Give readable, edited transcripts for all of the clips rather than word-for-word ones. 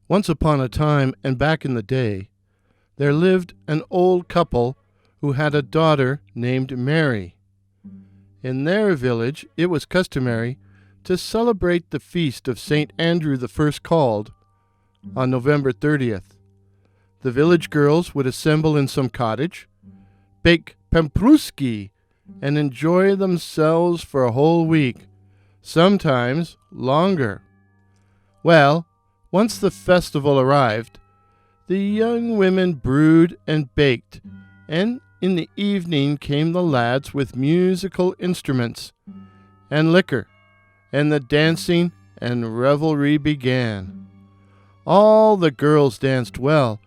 Once upon a time, and back in the day, there lived an old couple who had a daughter named Mary. In their village, it was customary to celebrate the feast of St. Andrew the First Called on November 30th. The village girls would assemble in some cottage, bake pempruski, and enjoy themselves for a whole week, sometimes longer. Well, once the festival arrived, the young women brewed and baked, and in the evening came the lads with musical instruments and liquor, and the dancing and revelry began. All the girls danced well,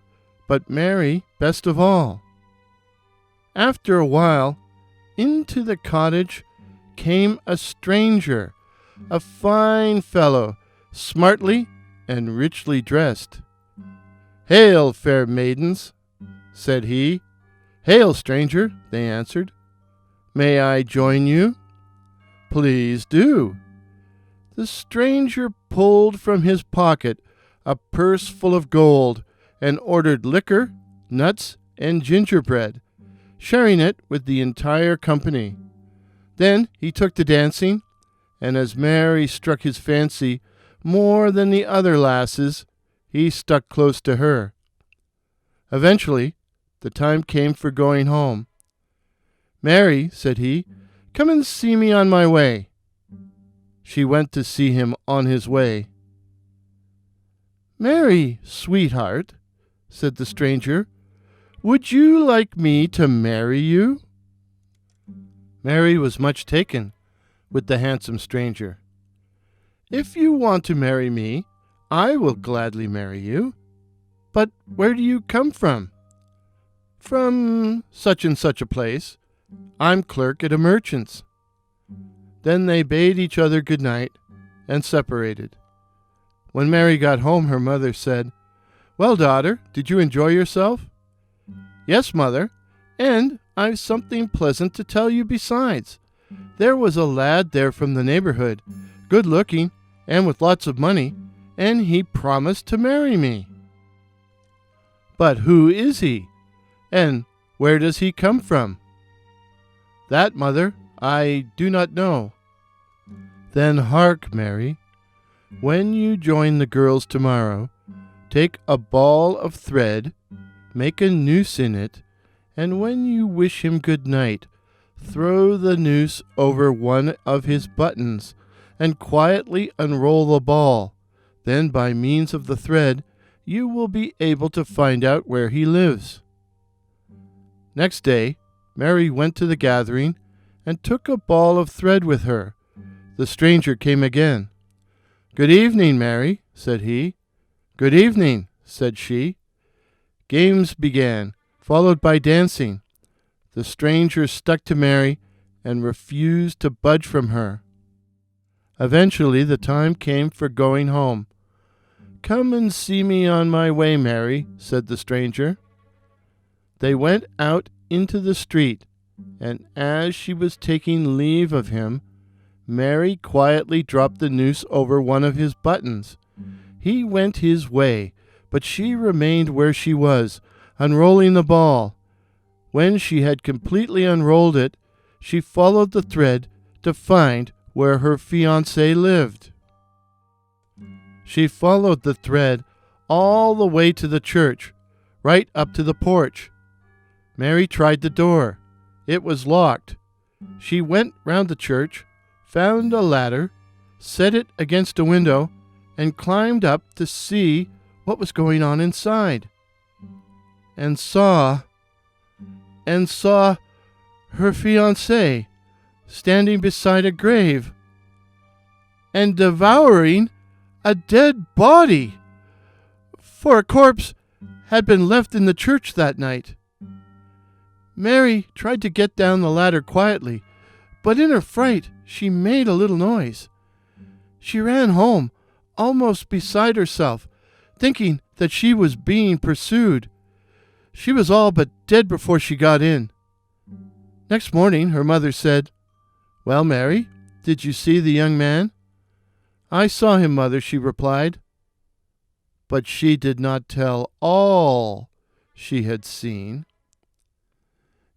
but Mary best of all. After a while, into the cottage came a stranger, a fine fellow, smartly and richly dressed. "Hail, fair maidens," said he. "Hail, stranger," they answered. "May I join you?" "Please do." The stranger pulled from his pocket a purse full of gold and ordered liquor, nuts, and gingerbread, sharing it with the entire company. Then he took to dancing, and as Mary struck his fancy more than the other lasses, he stuck close to her. Eventually, the time came for going home. "Mary," said he, "come and see me on my way." She went to see him on his way. "Mary, sweetheart," said the stranger, "would you like me to marry you?" Mary was much taken with the handsome stranger. "If you want to marry me, I will gladly marry you. But where do you come from?" "From such and such a place. I'm clerk at a merchant's." Then they bade each other good night and separated. When Mary got home, her mother said, "Well, daughter, did you enjoy yourself?" "Yes, mother, and I've something pleasant to tell you besides. There was a lad there from the neighborhood, good-looking and with lots of money, and he promised to marry me." "But who is he, and where does he come from?" "That, mother, I do not know." "Then hark, Mary. When you join the girls tomorrow, take a ball of thread, make a noose in it, and when you wish him good night, throw the noose over one of his buttons, and quietly unroll the ball. Then, by means of the thread, you will be able to find out where he lives." Next day, Mary went to the gathering and took a ball of thread with her. The stranger came again. "Good evening, Mary," said he. "Good evening," said she. Games began, followed by dancing. The stranger stuck to Mary and refused to budge from her. Eventually the time came for going home. "Come and see me on my way, Mary," said the stranger. They went out into the street, and as she was taking leave of him, Mary quietly dropped the noose over one of his buttons. He went his way, but she remained where she was, unrolling the ball. When she had completely unrolled it, she followed the thread to find where her fiancé lived. She followed the thread all the way to the church, right up to the porch. Mary tried the door. It was locked. She went round the church, found a ladder, set it against a window, and climbed up to see what was going on inside. And saw her fiancé standing beside a grave and devouring a dead body, for a corpse had been left in the church that night. Mary tried to get down the ladder quietly, but in her fright she made a little noise. She ran home, almost beside herself, thinking that she was being pursued. She was all but dead before she got in. Next morning her mother said, "Well, Mary, did you see the young man?" "I saw him, mother," she replied. but she did not tell all she had seen.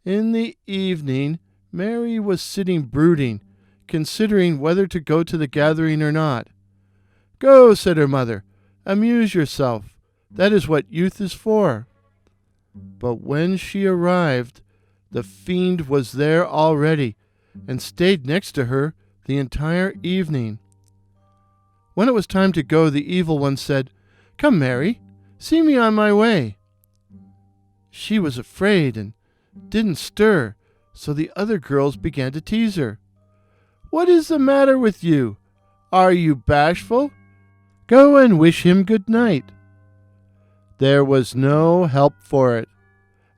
In the evening, Mary was sitting brooding, considering whether to go to the gathering or not. "Go," said her mother. "Amuse yourself. That is what youth is for." But when she arrived, the fiend was there already, and stayed next to her the entire evening. When it was time to go, the evil one said, "Come, Mary, see me on my way." She was afraid and didn't stir, so the other girls began to tease her. "What is the matter with you? Are you bashful? Go and wish him good night." There was no help for it.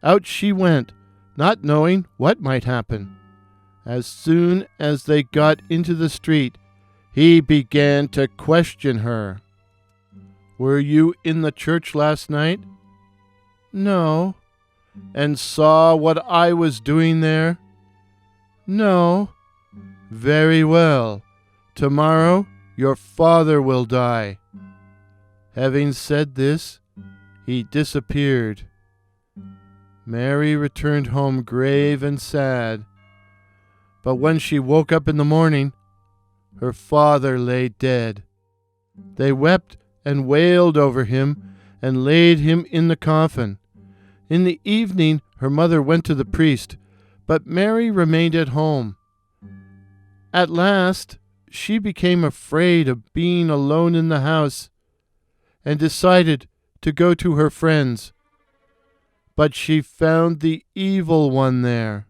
Out she went, not knowing what might happen. As soon as they got into the street, he began to question her. "Were you in the church last night?" "No." "And saw what I was doing there?" "No." "Very well. Tomorrow your father will die." Having said this, he disappeared. Mary returned home grave and sad. But when she woke up in the morning, her father lay dead. They wept and wailed over him and laid him in the coffin. In the evening, her mother went to the priest, but Mary remained at home. At last, she became afraid of being alone in the house and decided to go to her friends. But she found the evil one there.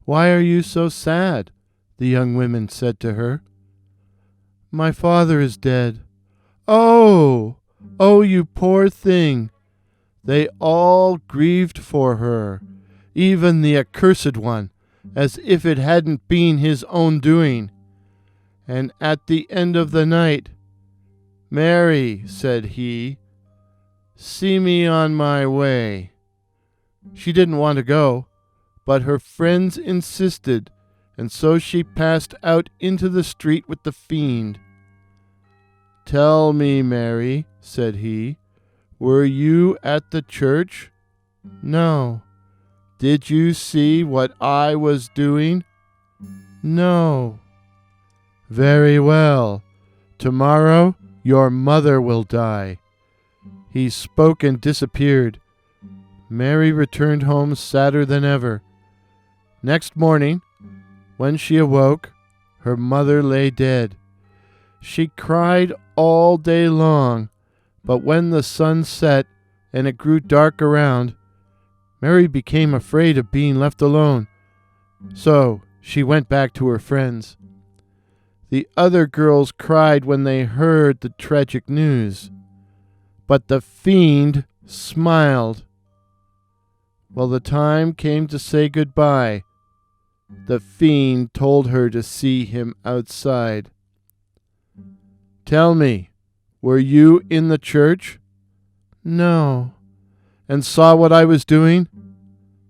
"Why are you so sad?" the young women said to her. "My father is dead." "Oh, oh, you poor thing." They all grieved for her, even the accursed one, as if it hadn't been his own doing. And at the end of the night, "Mary," said he, "see me on my way." She didn't want to go, but her friends insisted, and so she passed out into the street with the fiend. "Tell me, Mary," said he, "were you at the church?" "No." "Did you see what I was doing?" "No." "Very well. Tomorrow your mother will die." He spoke and disappeared. Mary returned home sadder than ever. Next morning, when she awoke, her mother lay dead. She cried all day long, but when the sun set and it grew dark around, Mary became afraid of being left alone, so she went back to her friends. The other girls cried when they heard the tragic news, but the fiend smiled. Well, the time came to say goodbye. The fiend told her to see him outside. "Tell me, were you in the church?" "No." "And saw what I was doing?"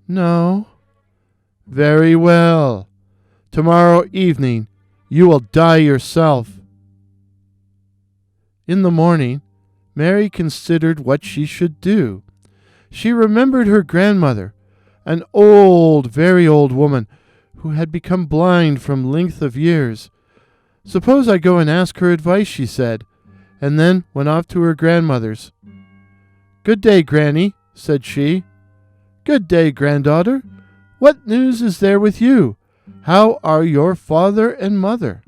"No." "Very well. Tomorrow evening you will die yourself." In the morning, Mary considered what she should do. She remembered her grandmother, an old, very old woman, who had become blind from length of years. "Suppose I go and ask her advice," she said, and then went off to her grandmother's. "Good day, Granny," said she. "Good day, granddaughter. What news is there with you? How are your father and mother?"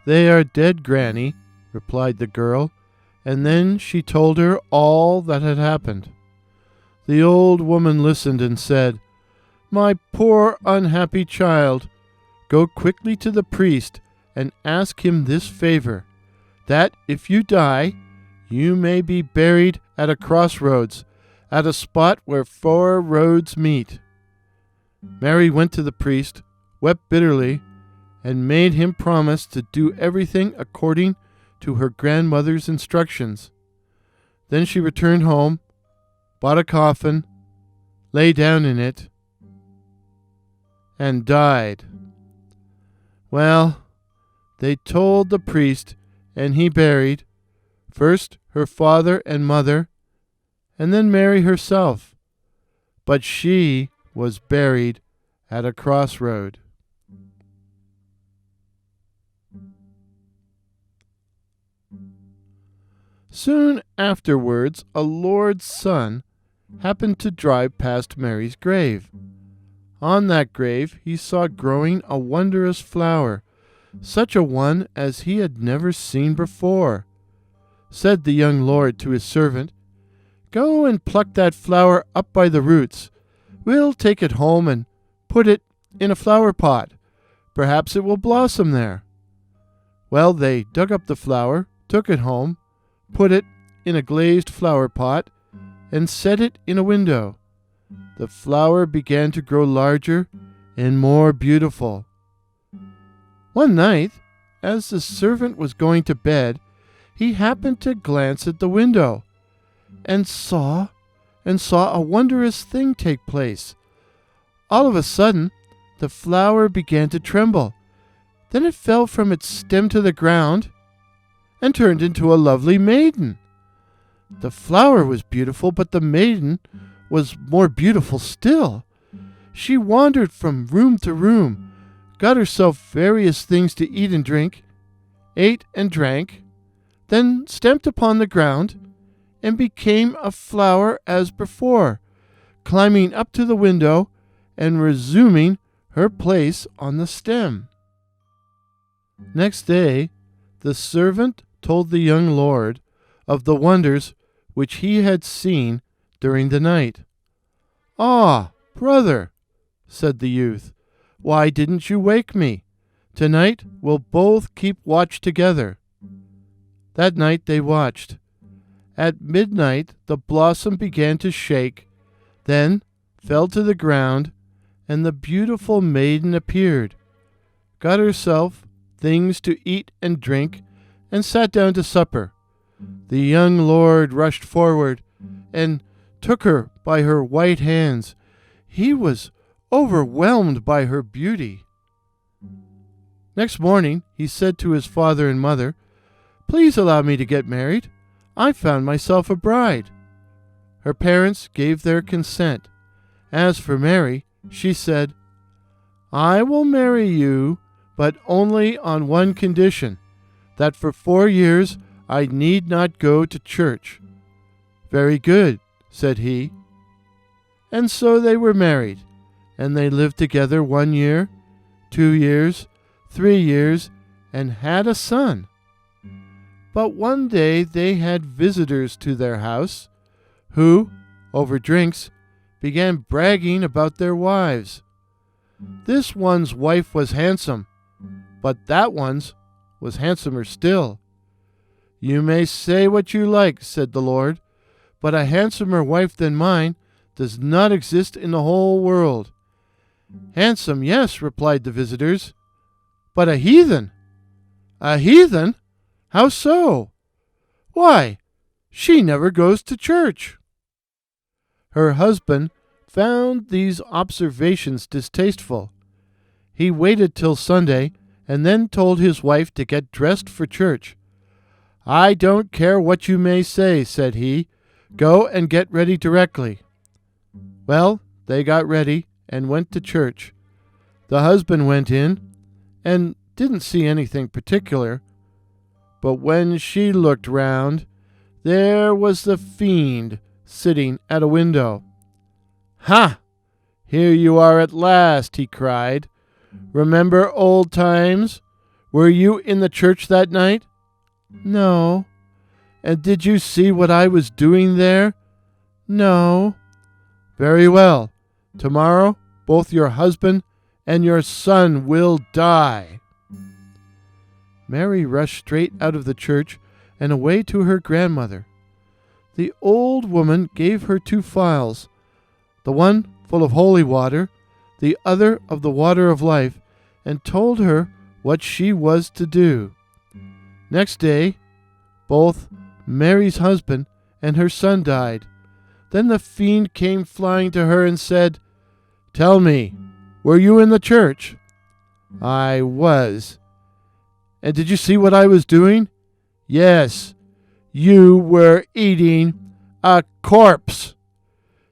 "They are dead, Granny," replied the girl, and then she told her all that had happened. The old woman listened and said, "My poor unhappy child, go quickly to the priest and ask him this favor, that if you die, you may be buried at a crossroads, at a spot where 4 roads meet." Mary went to the priest, wept bitterly, and made him promise to do everything according to her grandmother's instructions. Then she returned home, bought a coffin, lay down in it, and died. Well, they told the priest, and he buried First her father and mother, and then Mary herself. But she was buried at a crossroad. Soon afterwards, a lord's son happened to drive past Mary's grave. On that grave he saw growing a wondrous flower, such a one as he had never seen before. Said the young lord to his servant, "Go and pluck that flower up by the roots. We'll take it home and put it in a flower pot. Perhaps it will blossom there." Well, they dug up the flower, took it home, put it in a glazed flower pot, and set it in a window. The flower began to grow larger and more beautiful. One night, as the servant was going to bed, he happened to glance at the window and saw a wondrous thing take place. All of a sudden, the flower began to tremble. Then it fell from its stem to the ground and turned into a lovely maiden. The flower was beautiful, but the maiden was more beautiful still. She wandered from room to room, got herself various things to eat and drink, ate and drank, then stamped upon the ground, and became a flower as before, climbing up to the window and resuming her place on the stem. Next day, the servant told the young lord of the wonders which he had seen during the night. "Ah, brother," said the youth, "why didn't you wake me? Tonight we'll both keep watch together." That night they watched. At midnight the blossom began to shake, then fell to the ground, and the beautiful maiden appeared, got herself things to eat and drink, and sat down to supper. The young lord rushed forward and took her by her white hands. He was overwhelmed by her beauty. Next morning he said to his father and mother, "Please allow me to get married. I found myself a bride." Her parents gave their consent. As for Mary, she said, "I will marry you, but only on one condition, that for 4 years I need not go to church." "Very good," said he. And so they were married, and they lived together 1 year, 2 years, 3 years, and had a son. But one day they had visitors to their house, who, over drinks, began bragging about their wives. This one's wife was handsome, but that one's was handsomer still. "You may say what you like," said the Lord, "but a handsomer wife than mine does not exist in the whole world." "Handsome, yes," replied the visitors, "but a heathen." "A heathen? How so?" "Why, she never goes to church." Her husband found these observations distasteful. He waited till Sunday, and then told his wife to get dressed for church. "I don't care what you may say," said he. "Go and get ready directly." Well, they got ready and went to church. The husband went in and didn't see anything particular. But when she looked round, there was the Fiend sitting at a window. "Ha! Here you are at last," he cried. "Remember old times? Were you in the church that night?" "No." "And did you see what I was doing there?" "No." "Very well. Tomorrow both your husband and your son will die." Mary rushed straight out of the church and away to her grandmother. The old woman gave her 2 phials, the one full of holy water, the other of the water of life, and told her what she was to do. Next day, both Mary's husband and her son died. Then the Fiend came flying to her and said, "Tell me, were you in the church?" "I was." "And did you see what I was doing?" "Yes. You were eating a corpse."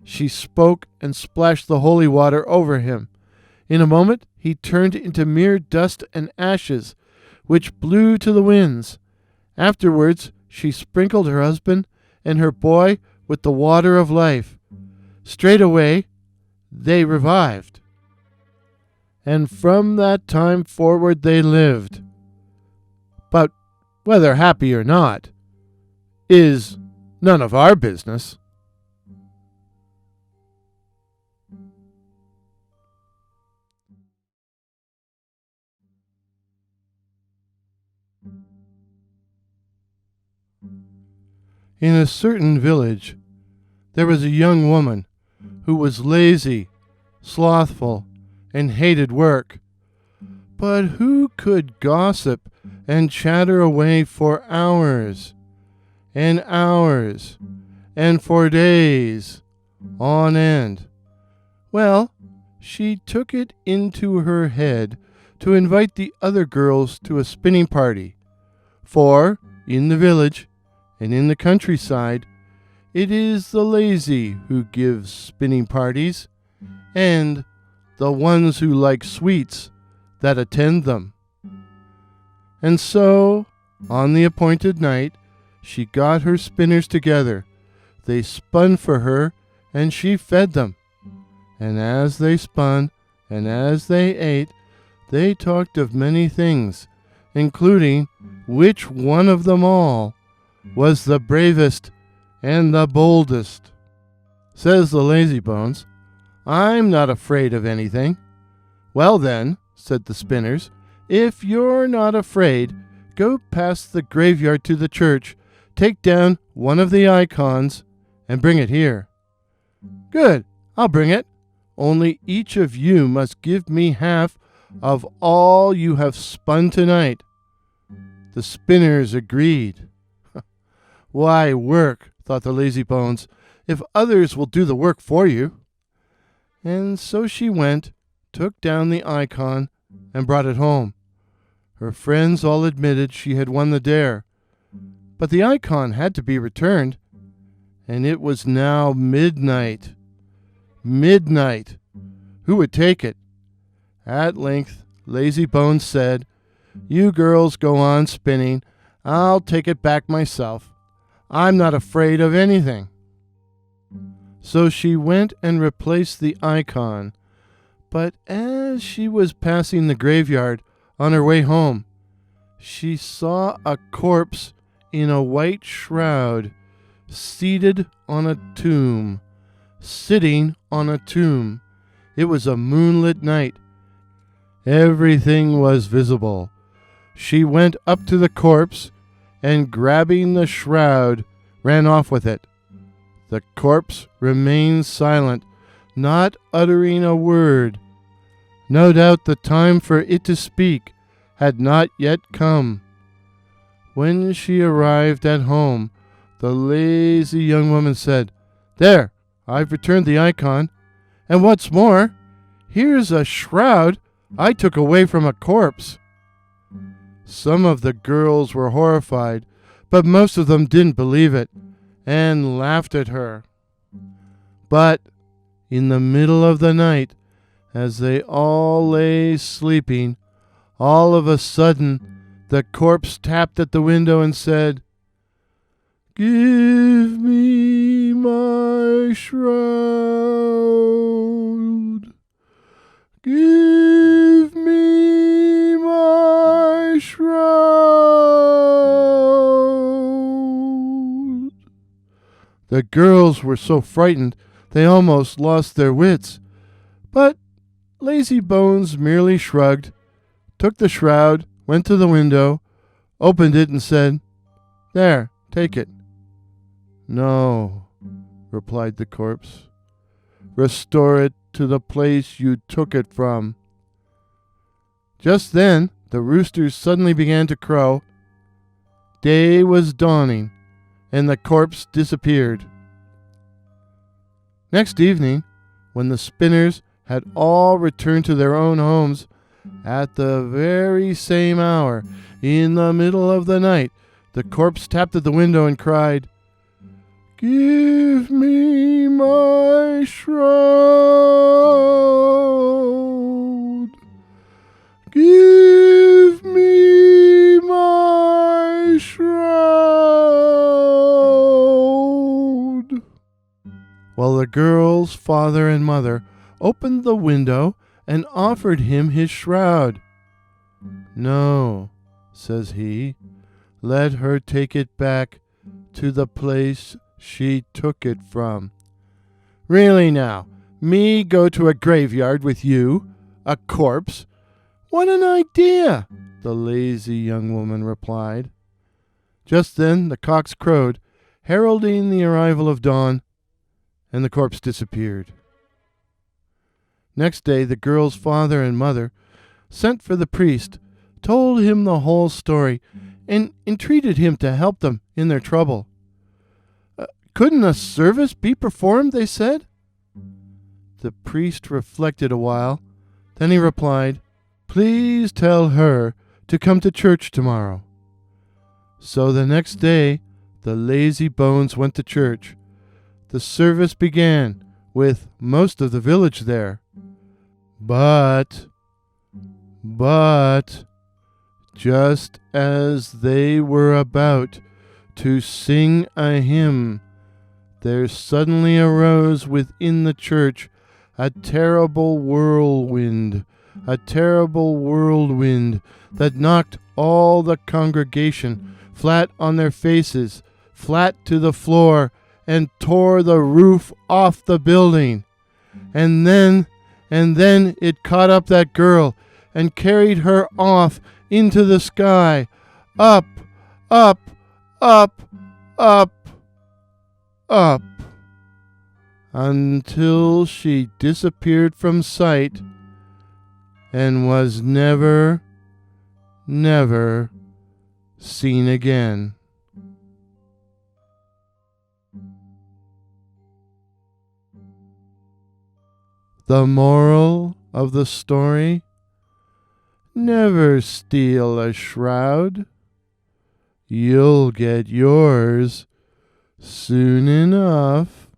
She spoke and splashed the holy water over him. In a moment he turned into mere dust and ashes, which blew to the winds. Afterwards she sprinkled her husband and her boy with the water of life. Straightway they revived. And from that time forward they lived. But whether happy or not is none of our business. In a certain village, there was a young woman who was lazy, slothful, and hated work. But who could gossip and chatter away for hours and hours and for days on end? Well, she took it into her head to invite the other girls to a spinning party, for in the village and in the countryside it is the lazy who give spinning parties, and the ones who like sweets that attend them. And so, on the appointed night, she got her spinners together. They spun for her, and she fed them. And as they spun, and as they ate, they talked of many things, including which one of them all was the bravest and the boldest. Says the lazybones, "I'm not afraid of anything." "Well then," said the spinners, "if you're not afraid, go past the graveyard to the church, take down one of the icons, and bring it here." "Good, I'll bring it. Only each of you must give me half of all you have spun tonight." The spinners agreed. "Why work," thought the lazybones, "if others will do the work for you?" And so she went, took down the icon, and brought it home. Her friends all admitted she had won the dare, but the icon had to be returned, and it was now midnight. Midnight! Who would take it? At length Lazybones said, "You girls go on spinning. I'll take it back myself. I'm not afraid of anything." So she went and replaced the icon, but as she was passing the graveyard on her way home, she saw a corpse in a white shroud, seated on a tomb, sitting on a tomb. It was a moonlit night. Everything was visible. She went up to the corpse, and grabbing the shroud, ran off with it. The corpse remained silent, not uttering a word. No doubt the time for it to speak had not yet come. When she arrived at home, the lazy young woman said, "There, I've returned the icon, and what's more, here's a shroud I took away from a corpse." Some of the girls were horrified, but most of them didn't believe it, and laughed at her. But in the middle of the night, as they all lay sleeping, all of a sudden the corpse tapped at the window and said, "Give me my shroud. Give me my shroud." The girls were so frightened they almost lost their wits. But Lazybones merely shrugged, took the shroud, went to the window, opened it, and said, "There, take it." "No," replied the corpse. "Restore it to the place you took it from." Just then the roosters suddenly began to crow. Day was dawning, and the corpse disappeared. Next evening, when the spinners had all returned to their own homes, at the very same hour, in the middle of the night, The corpse tapped at the window and cried, "Give me my shroud! Give me my shroud!" While the girl's father and mother opened the window and offered him his shroud. "No," says he, "let her take it back to the place she took it from." "Really now, me go to a graveyard with you, a corpse? What an idea!" the lazy young woman replied. Just then the cocks crowed, heralding the arrival of dawn, and the corpse disappeared. Next day the girl's father and mother sent for the priest, told him the whole story, and entreated him to help them in their trouble. Couldn't a service be performed, they said? The priest reflected a while. Then he replied, "Please tell her to come to church tomorrow." So the next day the lazy bones went to church. The service began with most of the village there. But, just as they were about to sing a hymn, there suddenly arose within the church a terrible whirlwind that knocked all the congregation flat on their faces, flat to the floor, and tore the roof off the building. And then it caught up that girl and carried her off into the sky, up, up, up, up, up, until she disappeared from sight and was never seen again. The moral of the story: never steal a shroud. You'll get yours soon enough.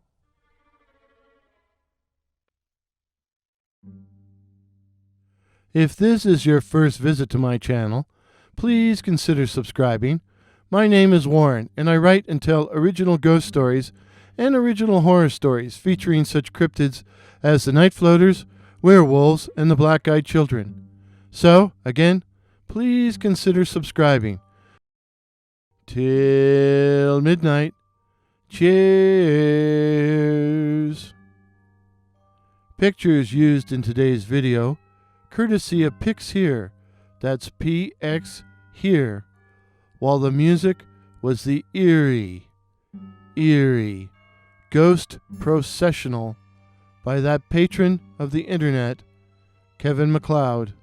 If this is your first visit to my channel, please consider subscribing. My name is Warren, and I write and tell original ghost stories and original horror stories featuring such cryptids as the Night Floaters, werewolves, and the Black-Eyed Children. So, again, please consider subscribing. Till midnight. Cheers. Pictures used in today's video, courtesy of Pix Here, that's PX Here, while the music was the eerie Ghost Processional by that patron of the internet, Kevin MacLeod.